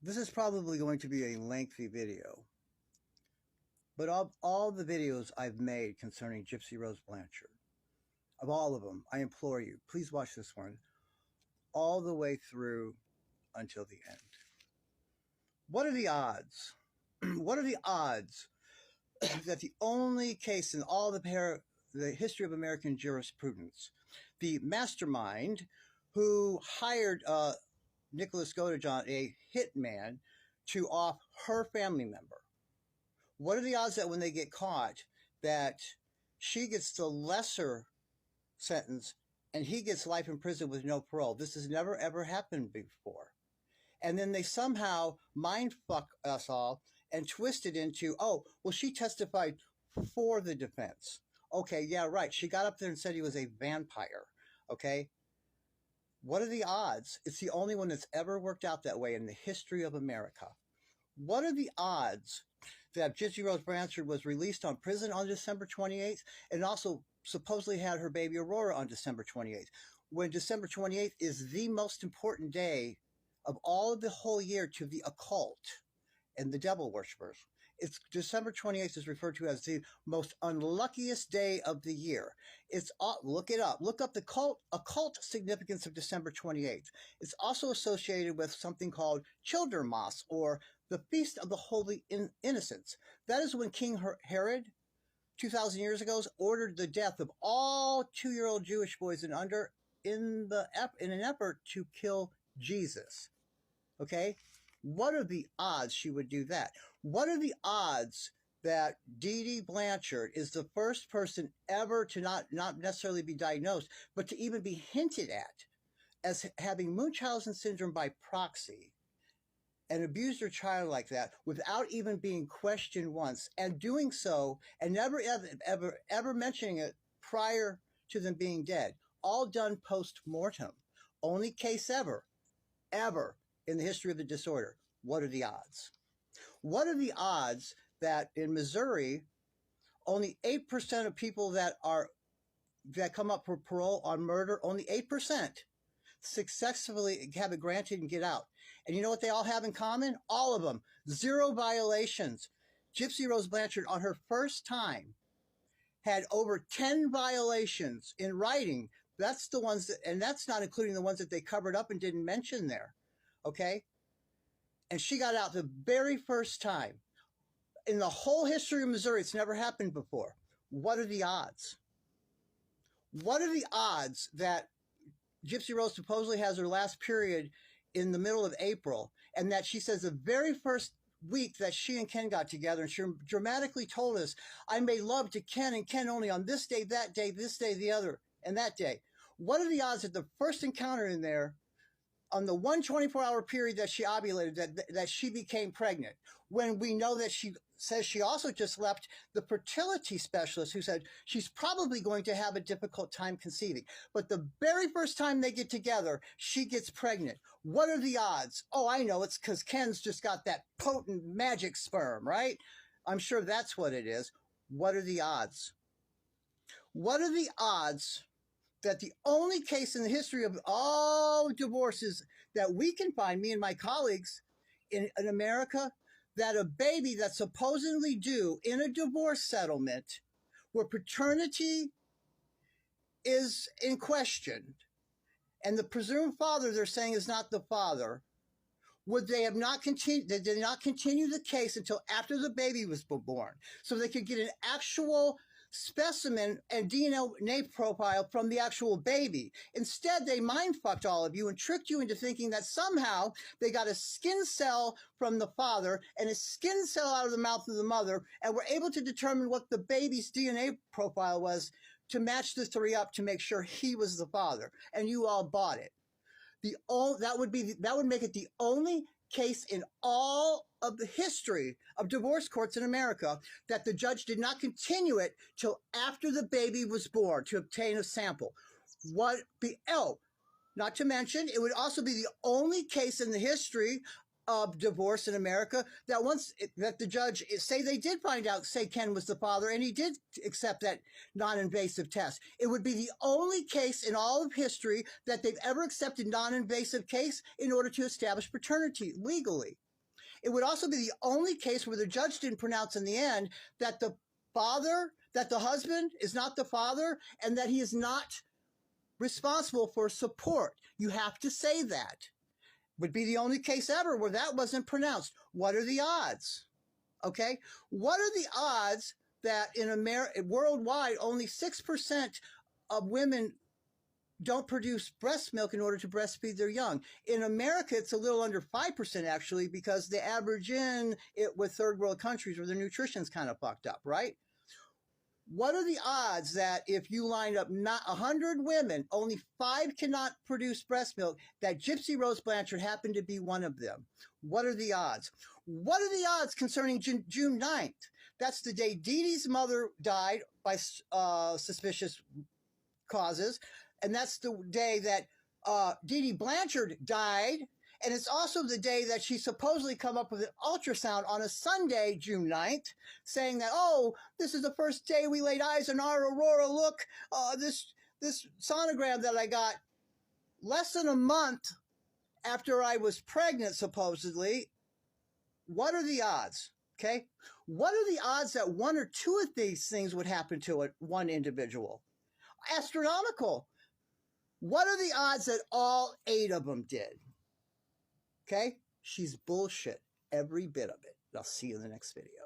This is probably going to be a lengthy video, but of all the videos I've made concerning Gypsy Rose Blanchard, of all of them, I implore you, please watch this one all the way through until the end. What are the odds? What are the odds that the only case in all the history of American jurisprudence, the mastermind who hired Nicholas Godejohn, a hitman, to off her family member, what are the odds that when they get caught that she gets the lesser sentence and he gets life in prison with no parole? This has never ever happened before. And then they somehow mindfuck us all and twist it into, oh, well, she testified for the defense. Okay, yeah, right. She got up there and said he was a vampire. Okay. What are the odds? It's the only one that's ever worked out that way in the history of America. What are the odds that Gypsy Rose Blanchard was released on prison on December 28th and also supposedly had her baby Aurora on December 28th, when December 28th is the most important day of all of the whole year to the occult and the devil worshippers? It's December 28th is referred to as the most unluckiest day of the year. It's look it up. Look up the occult significance of December 28th. It's also associated with something called Childermas, or the Feast of the Holy Innocents. That is when King Herod, 2,000 years ago, ordered the death of all 2-year-old Jewish boys and under in an effort to kill Jesus. Okay? What are the odds she would do that? What are the odds that Dee Dee Blanchard is the first person ever to not necessarily be diagnosed, but to even be hinted at as having Munchausen syndrome by proxy, and abused her child like that without even being questioned once, and doing so and never ever mentioning it prior to them being dead? All done post-mortem. Only case ever in the history of the disorder. What are the odds? What are the odds that in Missouri, only 8% of people that come up for parole on murder, only 8% successfully have it granted and get out? And you know what they all have in common? All of them. 0 violations. Gypsy Rose Blanchard, on her first time, had over 10 violations in writing. That's the ones that, and that's not including the ones that they covered up and didn't mention there. Okay? And she got out the very first time. In the whole history of Missouri, it's never happened before. What are the odds? What are the odds that Gypsy Rose supposedly has her last period in the middle of April, and that she says the very first week that she and Ken got together, and she dramatically told us, I made love to Ken and Ken only on this day, that day, this day, the other, and that day? What are the odds that the first encounter in there, on the 124-hour period that she ovulated, that she became pregnant, when we know that she says she also just left the fertility specialist who said she's probably going to have a difficult time conceiving? But the very first time they get together, she gets pregnant. What are the odds? Oh, I know. It's because Ken's just got that potent magic sperm, right? I'm sure that's what it is. What are the odds? What are the odds that the only case in the history of all divorces that we can find, me and my colleagues in America, that a baby that's supposedly due in a divorce settlement where paternity is in question and the presumed father they're saying is not the father, would they have not continued? They did not continue the case until after the baby was born, so they could get an actual specimen and DNA profile from the actual baby. Instead, they mind-fucked all of you and tricked you into thinking that somehow they got a skin cell from the father and a skin cell out of the mouth of the mother, and were able to determine what the baby's DNA profile was to match the 3 up to make sure he was the father. And you all bought it. That would make it the only case in all of the history of divorce courts in America that the judge did not continue it till after the baby was born to obtain a sample. Not to mention, it would also be the only case in the history of divorce in America that the judge, say they did find out, say Ken was the father, and he did accept that non-invasive test. It would be the only case in all of history that they've ever accepted non-invasive case in order to establish paternity legally. It would also be the only case where the judge didn't pronounce in the end that the husband is not the father and that he is not responsible for support. You have to say that. Would be the only case ever where that wasn't pronounced. What are the odds? Okay? What are the odds that in America, worldwide, only 6% of women don't produce breast milk in order to breastfeed their young? In America, it's a little under 5% actually, because they average in it with third world countries where their nutrition's kind of fucked up, right? What are the odds that if you lined up not 100 women, only 5 cannot produce breast milk, that Gypsy Rose Blanchard happened to be one of them? What are the odds? What are the odds concerning June 9th? That's the day Dee Dee's mother died by suspicious causes. And that's the day that Dee Dee Blanchard died. And it's also the day that she supposedly come up with an ultrasound on a Sunday, June 9th, saying that, oh, this is the first day we laid eyes on our Aurora. Look, this sonogram that I got less than a month after I was pregnant, supposedly. What are the odds? Okay? What are the odds that one or two of these things would happen to one individual? Astronomical. What are the odds that all 8 of them did? Okay? She's bullshit, every bit of it. I'll see you in the next video.